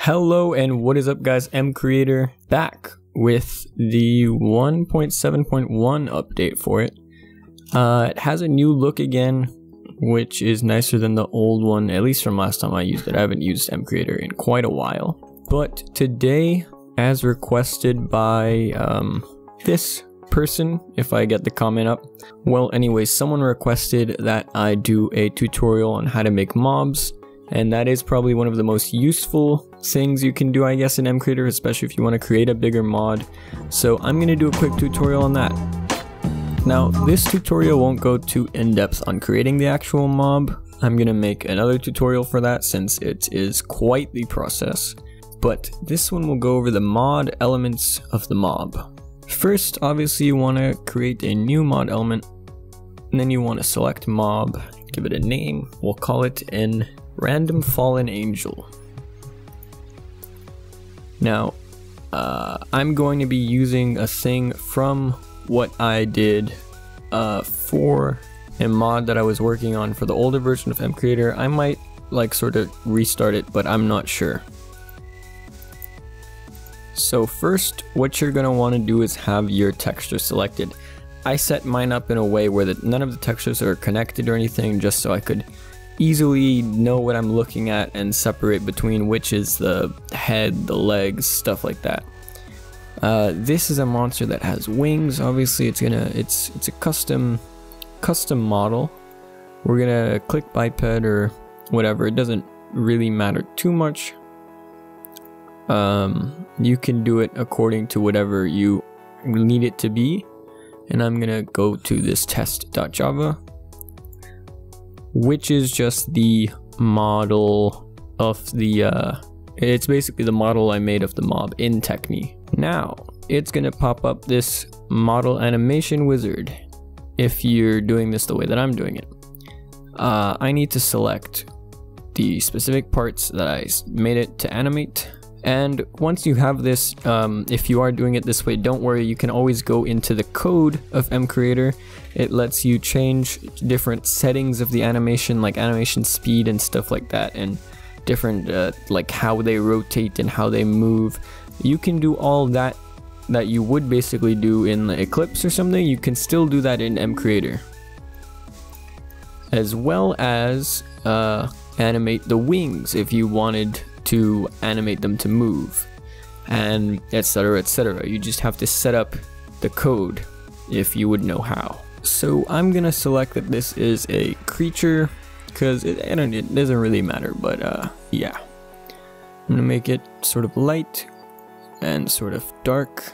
Hello and what is up guys, MCreator back with the 1.7.1 update for it. It has a new look again, which is nicer than the old one, at least from last time I used it. I haven't used MCreator in quite a while. But today, as requested by this person, if I get the comment up. Well, anyways, someone requested that I do a tutorial on how to make mobs. And that is probably one of the most useful things you can do, I guess, in MCreator, especially if you want to create a bigger mod. So I'm going to do a quick tutorial on that. Now, this tutorial won't go too in-depth on creating the actual mob. I'm going to make another tutorial for that since it is quite the process. But this one will go over the mod elements of the mob. First, obviously, you want to create a new mod element. And then you want to select mob, give it a name. We'll call it an Random Fallen Angel. Now, I'm going to be using a thing from what I did for a mod that I was working on for the older version of MCreator. I might like sort of restart it, but I'm not sure. So first, what you're going to want to do is have your texture selected. I set mine up in a way where none of the textures are connected or anything, just so I could easily know what I'm looking at and separate between which is the head, the legs, stuff like that. This is a monster that has wings. Obviously, it's a custom model. We're gonna click biped or whatever. It doesn't really matter too much. You can do it according to whatever you need it to be. And I'm gonna go to this test.java, which is just the model of the, it's basically the model I made of the mob in Techni. Now, it's gonna pop up this model animation wizard if you're doing this the way that I'm doing it. I need to select the specific parts that I made it to animate. And once you have this, if you are doing it this way, don't worry, you can always go into the code of MCreator. It lets you change different settings of the animation, like animation speed and stuff like that, and different, like how they rotate and how they move. You can do all that you would basically do in the Eclipse or something. You can still do that in MCreator. As well as animate the wings if you wanted to animate them to move, and etc, etc. You just have to set up the code if you would know how. So I'm gonna select that this is a creature because it doesn't really matter, but yeah. I'm gonna make it sort of light and sort of dark.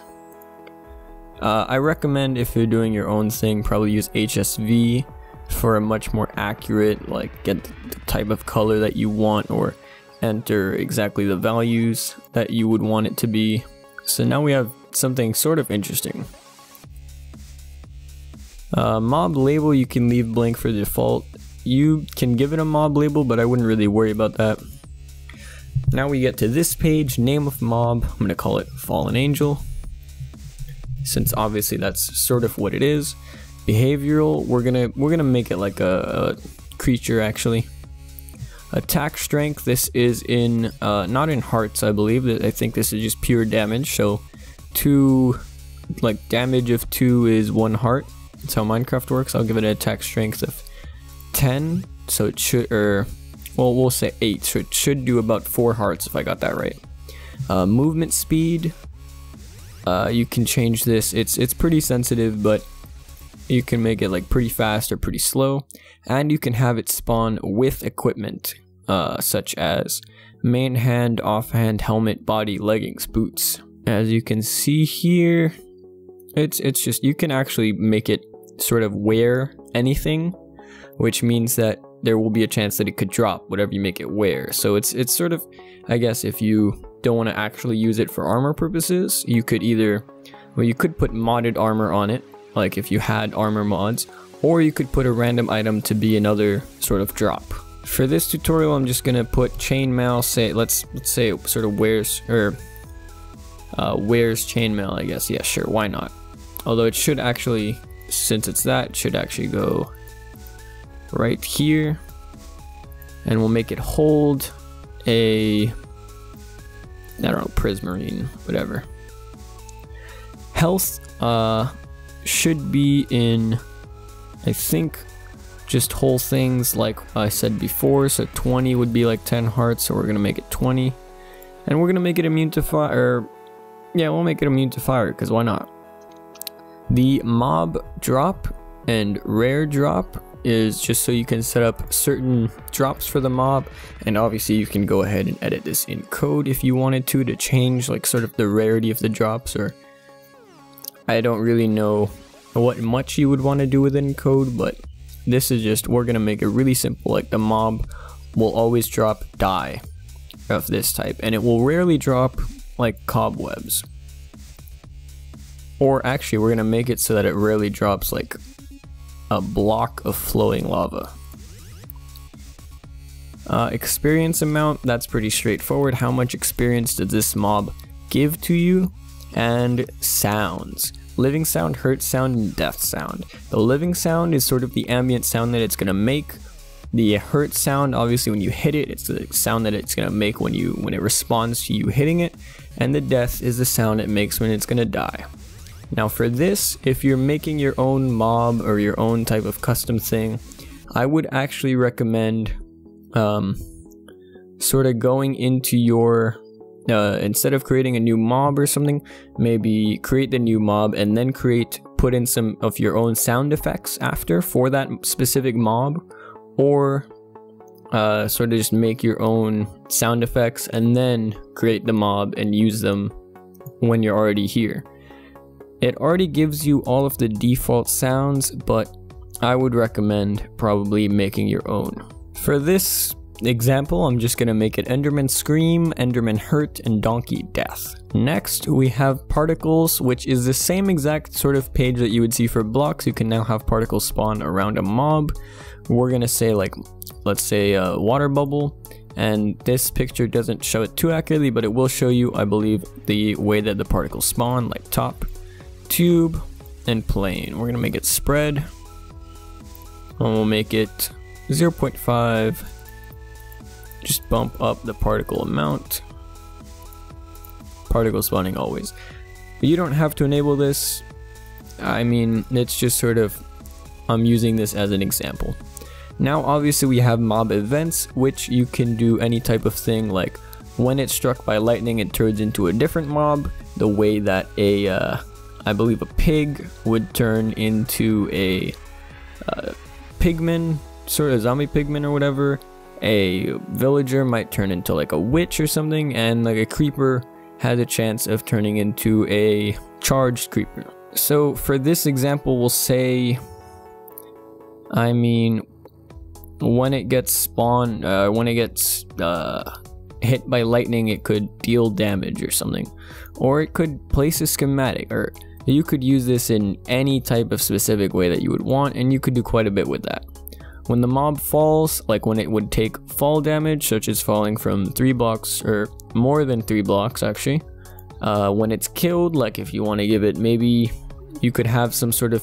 I recommend, if you're doing your own thing, probably use HSV for a much more accurate, like, get the type of color that you want, or enter exactly the values that you would want it to be. So now we have something sort of interesting. Mob label you can leave blank for default. You can give it a mob label, but I wouldn't really worry about that. Now we get to this page, name of mob. I'm gonna call it Fallen Angel, since obviously that's sort of what it is. Behavioral, we're gonna make it like a creature actually. Attack strength, this is in not in hearts, I believe. I think this is just pure damage. So 2, like damage of 2 is 1 heart. That's how Minecraft works. I'll give it an attack strength of 10, so it should, or well, we'll say 8, so it should do about 4 hearts if I got that right. Movement speed, you can change this. It's pretty sensitive, but you can make it like pretty fast or pretty slow, and you can have it spawn with equipment, such as main hand, offhand, helmet, body, leggings, boots. As you can see here, it's just, you can actually make it sort of wear anything, which means that there will be a chance that it could drop whatever you make it wear. So it's sort of, I guess, if you don't want to actually use it for armor purposes, you could either, well, you could put modded armor on it, like if you had armor mods, or you could put a random item to be another sort of drop. For this tutorial, I'm just gonna put chainmail. Say let's say it sort of wears, or wears chainmail, I guess. Yeah, sure, why not? Although it should actually, since it's that, it should actually go right here, and we'll make it hold a I don't know, Prismarine, whatever. Health should be in, I think, just whole things like I said before. So 20 would be like 10 hearts, so we're gonna make it 20. And we're gonna make it immune to fire. Yeah, we'll make it immune to fire, because why not? The mob drop and rare drop is just so you can set up certain drops for the mob, and obviously you can go ahead and edit this in code if you wanted to change like sort of the rarity of the drops, or I don't really know what much you would want to do within code, but this is just, we're gonna make it really simple. Like the mob will always drop dye of this type, and it will rarely drop like cobwebs. Or actually, we're gonna make it so that it rarely drops like a block of flowing lava. Experience amount, that's pretty straightforward. How much experience does this mob give to you? And sounds. Living sound, hurt sound, and death sound. The living sound is sort of the ambient sound that it's gonna make. The hurt sound, obviously when you hit it, it's the sound that it's gonna make when it responds to you hitting it. And the death is the sound it makes when it's gonna die. Now for this, if you're making your own mob or your own type of custom thing, I would actually recommend sort of going into your, instead of creating a new mob or something, maybe create the new mob and then put in some of your own sound effects after for that specific mob, or sort of just make your own sound effects and then create the mob and use them when you're already here. It already gives you all of the default sounds, but I would recommend probably making your own. For this example, I'm just gonna make it Enderman Scream, Enderman Hurt, and Donkey Death. Next, we have Particles, which is the same exact sort of page that you would see for blocks. You can now have particles spawn around a mob. We're gonna say like, let's say a water bubble, and this picture doesn't show it too accurately, but it will show you, I believe, the way that the particles spawn, like top, tube, and plane. We're gonna make it spread, and we'll make it 0.5. Just bump up the particle amount. Particle spawning always. But you don't have to enable this. I mean, it's just sort of, I'm using this as an example. Now obviously we have mob events, which you can do any type of thing, like when it's struck by lightning it turns into a different mob, the way that I believe a pig would turn into a pigman, sort of zombie pigman or whatever. A villager might turn into like a witch or something, and like a creeper has a chance of turning into a charged creeper. So for this example, we'll say, I mean, when it gets spawned, when it gets hit by lightning, it could deal damage or something, or it could place a schematic, or you could use this in any type of specific way that you would want, and you could do quite a bit with that. When the mob falls, like when it would take fall damage, such as falling from 3 blocks or more than 3 blocks actually, when it's killed, like if you want to give it, maybe you could have some sort of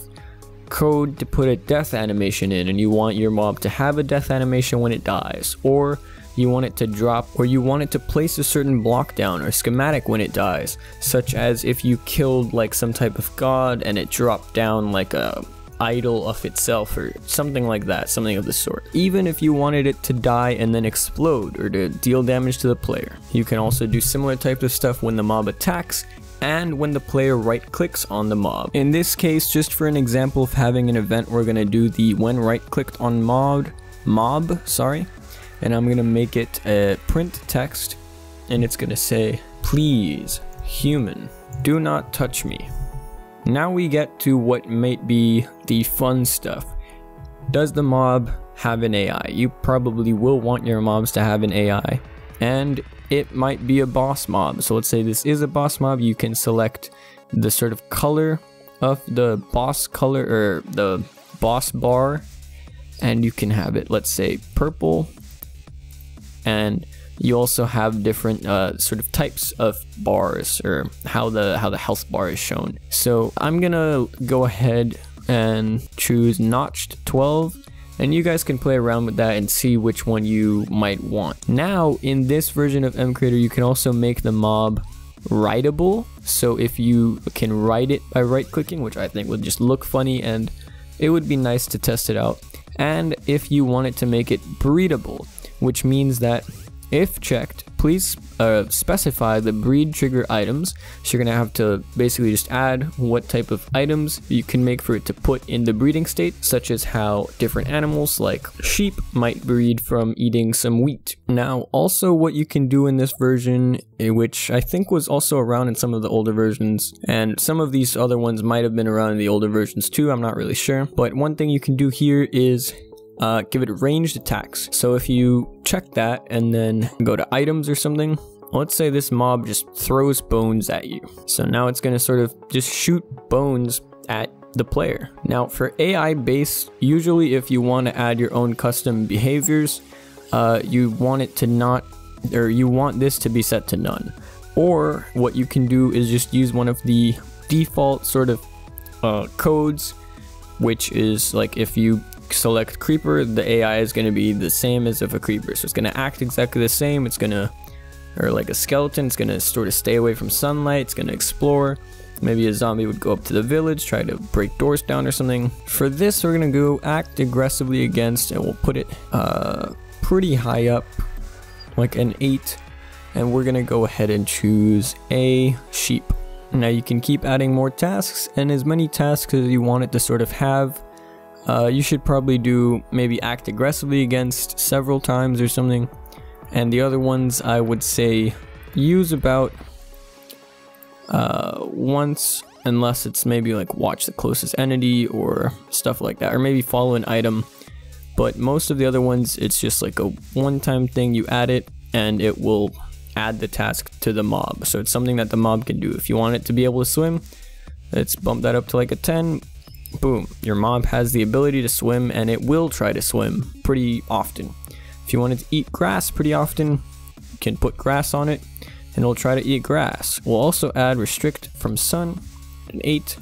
code to put a death animation in, and you want your mob to have a death animation when it dies, or you want it to drop, or you want it to place a certain block down or schematic when it dies, such as if you killed like some type of god and it dropped down like a idol of itself or something like that, something of the sort. Even if you wanted it to die and then explode or to deal damage to the player. You can also do similar types of stuff when the mob attacks and when the player right clicks on the mob. In this case, just for an example of having an event, we're gonna do the when right clicked on mob, and I'm gonna make it a print text, and it's gonna say, please, human, do not touch me. Now we get to what might be the fun stuff. Does the mob have an AI? You probably will want your mobs to have an AI, and it might be a boss mob. So let's say this is a boss mob. You can select the sort of color of the boss color, or the boss bar, and you can have it, let's say, purple. And you also have different sort of types of bars, or how the health bar is shown. So I'm gonna go ahead and choose notched 12, and you guys can play around with that and see which one you might want. Now in this version of MCreator, you can also make the mob writable. So if you can write it by right clicking, which I think would just look funny and it would be nice to test it out. And if you want it to make it breedable, which means that if checked, please specify the breed trigger items. So you're gonna have to basically just add what type of items you can make for it to put in the breeding state, such as how different animals like sheep might breed from eating some wheat. Now also what you can do in this version, which I think was also around in some of the older versions, and some of these other ones might have been around in the older versions too, I'm not really sure, but one thing you can do here is give it ranged attacks. So if you check that and then go to items or something, let's say this mob just throws bones at you. So now it's going to sort of just shoot bones at the player. Now for AI based, usually if you want to add your own custom behaviors, you want it to not, or you want this to be set to none. Or what you can do is just use one of the default sort of codes, which is like if you select creeper, the AI is going to be the same as if a creeper, so it's going to act exactly the same. It's going to, or like a skeleton, it's going to sort of stay away from sunlight, it's going to explore. Maybe a zombie would go up to the village, try to break doors down or something. For this, we're going to go act aggressively against, and we'll put it pretty high up, like an 8, and we're going to go ahead and choose a sheep. Now you can keep adding more tasks, and as many tasks as you want it to sort of have. You should probably do maybe act aggressively against several times or something, and the other ones I would say use about once, unless it's maybe like watch the closest entity or stuff like that, or maybe follow an item. But most of the other ones, it's just like a one-time thing. You add it and it will add the task to the mob, so it's something that the mob can do. If you want it to be able to swim, let's bump that up to like a 10. Boom, your mob has the ability to swim, and it will try to swim pretty often. If you want it to eat grass pretty often, you can put grass on it and it'll try to eat grass. We'll also add restrict from sun, an 8,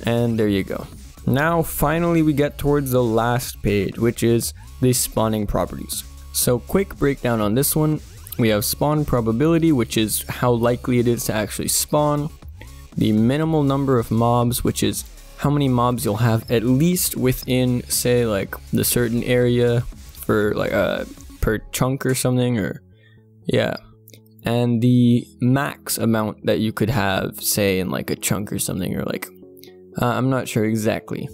and there you go. Now finally we get towards the last page, which is the spawning properties. So quick breakdown on this one. We have spawn probability, which is how likely it is to actually spawn. The minimal number of mobs, which is how many mobs you'll have at least within, say, like the certain area for like per chunk or something, or yeah. And the max amount that you could have, say, in like a chunk or something, or like I'm not sure exactly.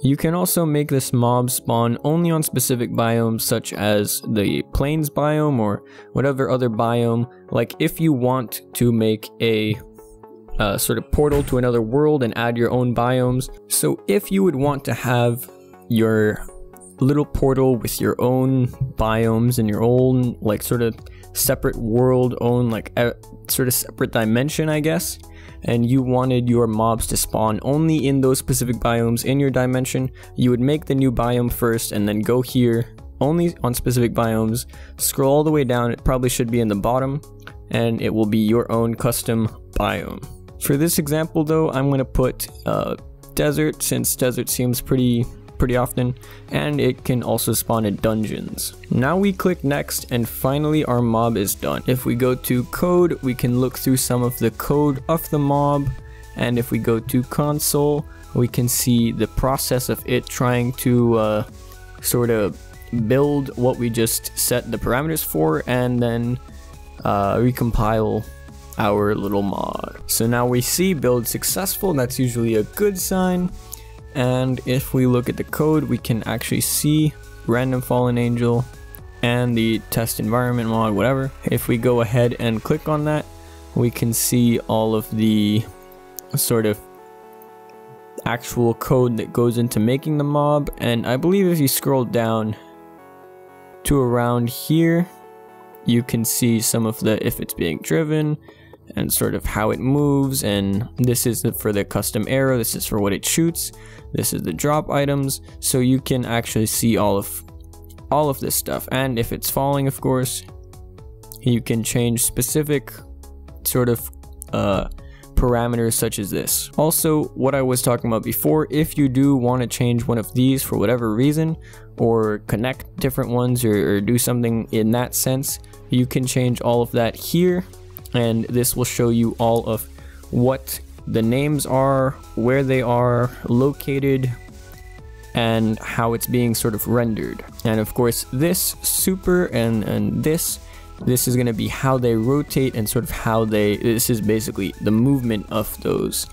You can also make this mob spawn only on specific biomes, such as the plains biome or whatever other biome. Like if you want to make a sort of portal to another world and add your own biomes. So if you would want to have your little portal with your own biomes and your own like sort of separate world, own like a sort of separate dimension, I guess, and you wanted your mobs to spawn only in those specific biomes in your dimension, you would make the new biome first and then go here only on specific biomes, scroll all the way down, it probably should be in the bottom, and it will be your own custom biome. For this example though, I'm going to put desert, since desert seems pretty often, and it can also spawn in dungeons. Now we click next, and finally our mob is done. If we go to code, we can look through some of the code of the mob, and if we go to console, we can see the process of it trying to sort of build what we just set the parameters for, and then recompile our little mod. So now we see build successful, that's usually a good sign. And if we look at the code, we can actually see random fallen angel and the test environment mod, whatever. If we go ahead and click on that, we can see all of the sort of actual code that goes into making the mob. And I believe if you scroll down to around here, you can see some of the, if it's being driven, and sort of how it moves, and this is for the custom arrow, this is for what it shoots, this is the drop items, so you can actually see all of this stuff. And if it's falling, of course, you can change specific sort of parameters such as this. Also, what I was talking about before, if you do want to change one of these for whatever reason, or connect different ones, or do something in that sense, you can change all of that here, and this will show you all of what the names are, where they are located, and how it's being sort of rendered. And of course this super and this is going to be how they rotate and sort of how this is basically the movement of those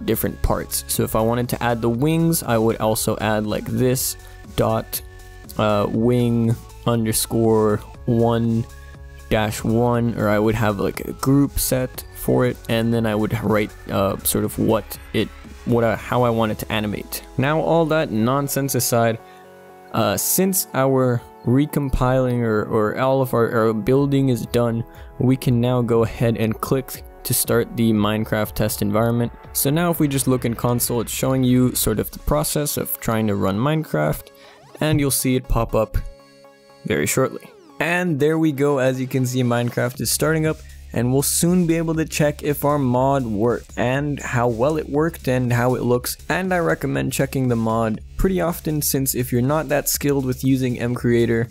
different parts. So if I wanted to add the wings, I would also add like this dot wing underscore 1-1, or I would have like a group set for it, and then I would write sort of how I want it to animate. Now, all that nonsense aside, since our recompiling or all of our building is done, we can now go ahead and click to start the Minecraft test environment. So now if we just look in console, it's showing you sort of the process of trying to run Minecraft, and you'll see it pop up very shortly. And there we go. As you can see, Minecraft is starting up, and we'll soon be able to check if our mod worked and how well it worked and how it looks. And I recommend checking the mod pretty often, since if you're not that skilled with using MCreator,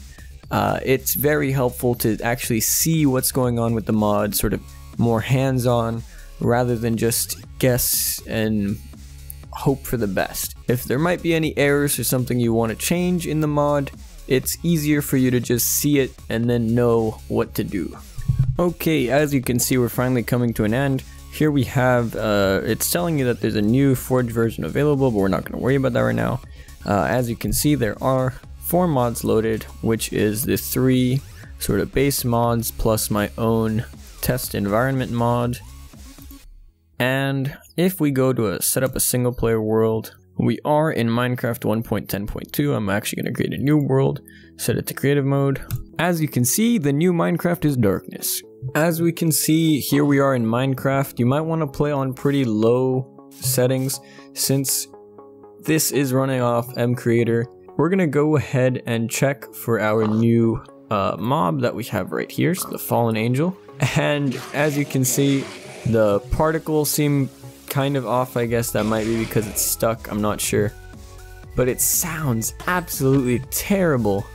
it's very helpful to actually see what's going on with the mod, sort of more hands-on, rather than just guess and hope for the best. If there might be any errors or something you want to change in the mod, it's easier for you to just see it and then know what to do. Okay, as you can see, we're finally coming to an end. Here we have, it's telling you that there's a new forge version available, but we're not going to worry about that right now. As you can see, there are 4 mods loaded, which is the 3 sort of base mods plus my own test environment mod. And if we go to set up a single player world, we are in Minecraft 1.10.2. I'm actually going to create a new world, set it to creative mode. As you can see, the new Minecraft is darkness. As we can see, here we are in Minecraft. You might want to play on pretty low settings, since this is running off MCreator. We're going to go ahead and check for our new mob that we have right here, so the Fallen Angel. And as you can see, the particles seem kind of off. I guess that might be because it's stuck, I'm not sure. But it sounds absolutely terrible.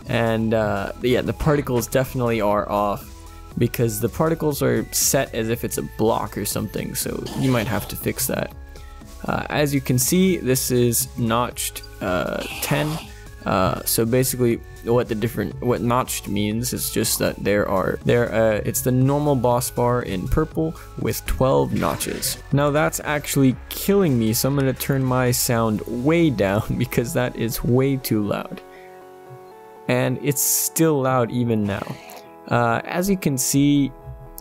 And yeah, the particles definitely are off, because the particles are set as if it's a block or something, so you might have to fix that. As you can see, this is notched 10. So basically what notched means is just that it's the normal boss bar in purple with 12 notches. Now that's actually killing me, so I'm going to turn my sound way down because that is way too loud. And it's still loud even now. As you can see,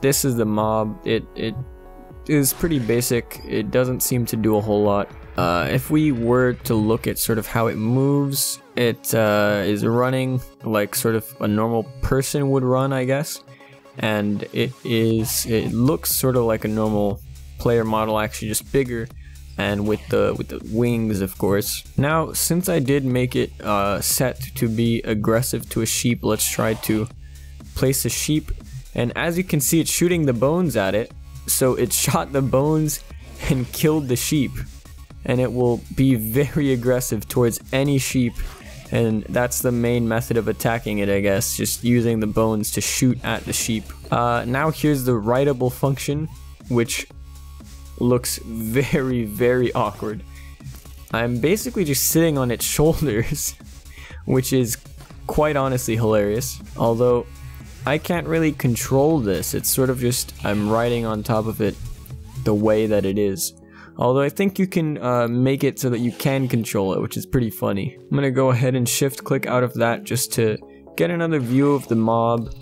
this is the mob. It is pretty basic. It doesn't seem to do a whole lot. If we were to look at sort of how it moves, it is running like sort of a normal person would run, I guess. And it looks sort of like a normal player model, actually just bigger, and with the wings, of course. Now, since I did make it set to be aggressive to a sheep, let's try to place a sheep. And as you can see, it's shooting the bones at it. So it shot the bones and killed the sheep. And it will be very aggressive towards any sheep, and that's the main method of attacking it, I guess, just using the bones to shoot at the sheep. Now here's the writable function, which looks very, very awkward. I'm basically just sitting on its shoulders, which is quite honestly hilarious, although I can't really control this. It's sort of just I'm riding on top of it the way that it is. Although I think you can make it so that you can control it, which is pretty funny. I'm going to go ahead and shift click out of that just to get another view of the mob.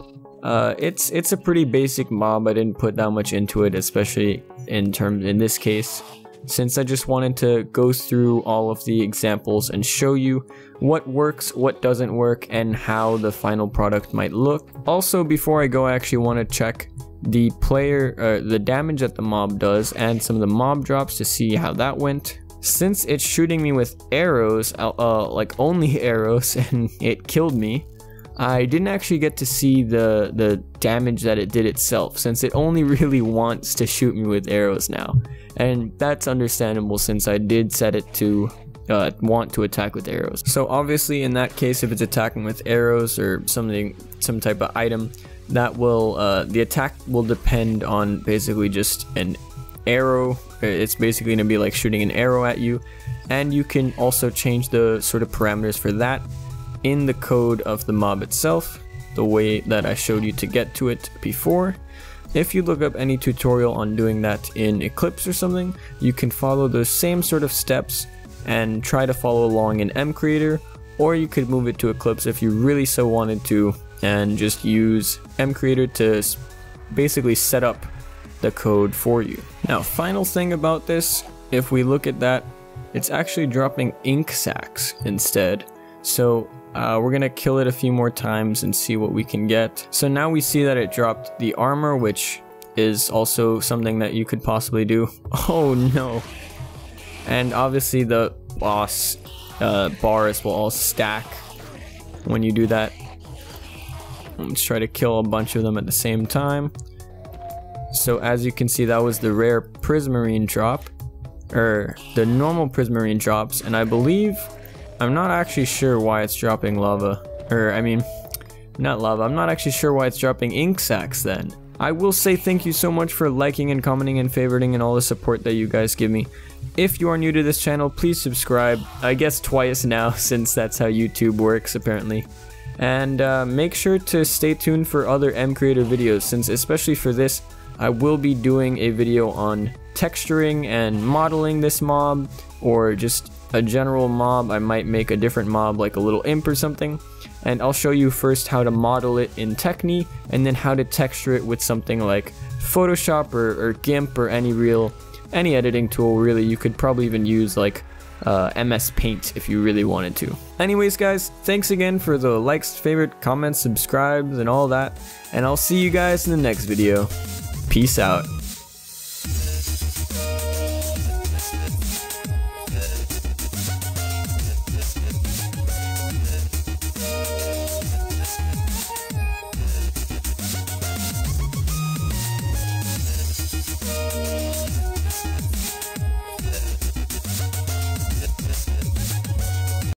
It's a pretty basic mob. I didn't put that much into it, especially in this case, since I just wanted to go through all of the examples and show you what works, what doesn't work, and how the final product might look. Also, before I go, I actually want to check the damage that the mob does and some of the mob drops to see how that went. Since it's shooting me with arrows, like only arrows, and it killed me, I didn't actually get to see the damage that it did itself, since it only really wants to shoot me with arrows now. And that's understandable since I did set it to want to attack with arrows. So obviously in that case, if it's attacking with arrows or some type of item, that will the attack will depend on basically just an arrow. It's basically going to be like shooting an arrow at you, and you can also change the sort of parameters for that in the code of the mob itself, the way that I showed you to get to it before. If you look up any tutorial on doing that in Eclipse or something, you can follow those same sort of steps and try to follow along in MCreator, or you could move it to Eclipse if you really so wanted to and just use MCreator to basically set up the code for you. Now, final thing about this, if we look at that, it's actually dropping ink sacs instead. So we're gonna kill it a few more times and see what we can get. So now we see that it dropped the armor, which is also something that you could possibly do. Oh no. And obviously the boss bars will all stack when you do that. Let's try to kill a bunch of them at the same time. So as you can see, that was the rare prismarine drop, or the normal prismarine drops, and I believe, I'm not actually sure why it's dropping lava, or I mean, not lava, I'm not actually sure why it's dropping ink sacs then. I will say thank you so much for liking and commenting and favoriting and all the support that you guys give me. If you are new to this channel, please subscribe, I guess twice now, since that's how YouTube works apparently. And make sure to stay tuned for other MCreator videos, since especially for this, I will be doing a video on texturing and modeling this mob, or just a general mob. I might make a different mob like a little imp or something, and I'll show you first how to model it in Techni, and then how to texture it with something like Photoshop or GIMP or any editing tool really. You could probably even use like MS Paint if you really wanted to. Anyways guys, thanks again for the likes, favorite, comments, subscribes and all that, and I'll see you guys in the next video. Peace out.